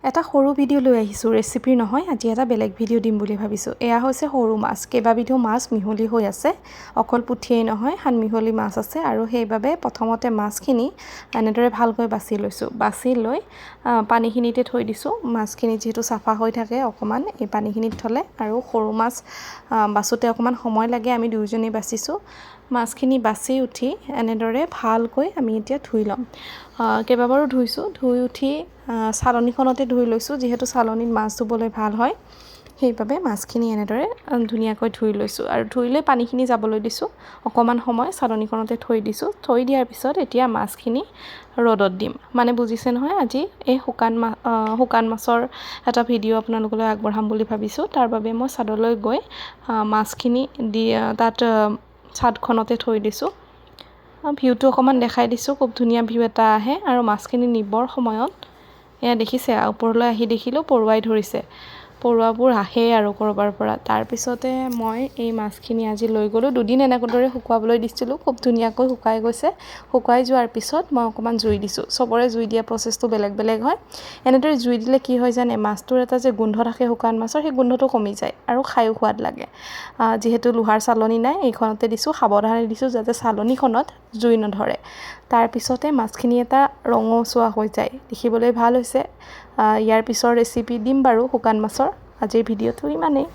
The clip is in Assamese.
এটা সৰু ভিডিঅ' লৈ আহিছোঁ, ৰেচিপিৰ নহয়। আজি এটা বেলেগ ভিডিঅ' দিম বুলি ভাবিছোঁ। এয়া হৈছে সৰু মাছ, কেইবাবিধো মাছ মিহলি হৈ আছে। অকল পুঠিয়েই নহয়, সানমিহলি মাছ আছে। আৰু সেইবাবে প্ৰথমতে মাছখিনি এনেদৰে ভালকৈ বাছি লৈছোঁ। বাছি লৈ পানীখিনিতে থৈ দিছোঁ। মাছখিনি যিহেতু চাফা হৈ থাকে অকণমান এই পানীখিনিত থ'লে, আৰু সৰু মাছ বাছোঁতে অকণমান সময় লাগে। আমি দুয়োজনেই বাছিছোঁ। মাছখিনি বাছি উঠি এনেদৰে ভালকৈ আমি এতিয়া ধুই ল'ম। কেইবাবাৰো ধুইছোঁ। ধুই উঠি চালনীখনতে ধুই লৈছোঁ, যিহেতু চালনীত মাছ ধুবলৈ ভাল হয়। সেইবাবে মাছখিনি এনেদৰে ধুনীয়াকৈ ধুই লৈছোঁ, আৰু ধুই লৈ পানীখিনি যাবলৈ দিছোঁ। অকণমান সময় চালনীখনতে থৈ দিছোঁ। থৈ দিয়াৰ পিছত এতিয়া মাছখিনি ৰ'দত দিম। মানে বুজিছে নহয়, আজি এই শুকান মাছৰ এটা ভিডিঅ' আপোনালোকলৈ আগবঢ়াম বুলি ভাবিছোঁ। তাৰ বাবে মই ছাদলৈ গৈ মাছখিনি দি তাত ছাদখনতে থৈ দিছোঁ। ভিউটো অকণমান দেখাই দিছোঁ, খুব ধুনীয়া ভিউ এটা আহে। আৰু মাছখিনি নিবৰ সময়ত এয়া দেখিছে, ওপৰলৈ আহি দেখিলোঁ পৰুৱাই ধৰিছে। পৰুৱাবোৰ আহেই আৰু ক'ৰবাৰ পৰা। তাৰপিছতে মই এই মাছখিনি আজি লৈ গ'লোঁ। দুদিন এনেদৰে শুকুৱাবলৈ দিছিলোঁ, খুব ধুনীয়াকৈ শুকাই গৈছে। শুকাই যোৱাৰ পিছত মই অকণমান জুই দিছোঁ। চবৰে জুই দিয়া প্ৰচেছটো বেলেগ বেলেগ হয়। এনেদৰে জুই দিলে কি হয় জানে, মাছটোৰ এটা যে গোন্ধ থাকে শুকান মাছৰ, সেই গোন্ধটো কমি যায় আৰু খায়ো সোৱাদ লাগে। যিহেতু লোহাৰ চালনী নাই, এইখনতে দিছোঁ। সাৱধানে দিছোঁ যাতে চালনীখনত জুই নধৰে। তাৰপিছতে মাছখিনি এটা ৰঙচুৱা হৈ যায়, দেখিবলৈ ভাল হৈছে। ইয়াৰ পিছৰ ৰেচিপি দিম বাৰু শুকান মাছৰ। আজিৰ ভিডিঅ'টো ইমানেই।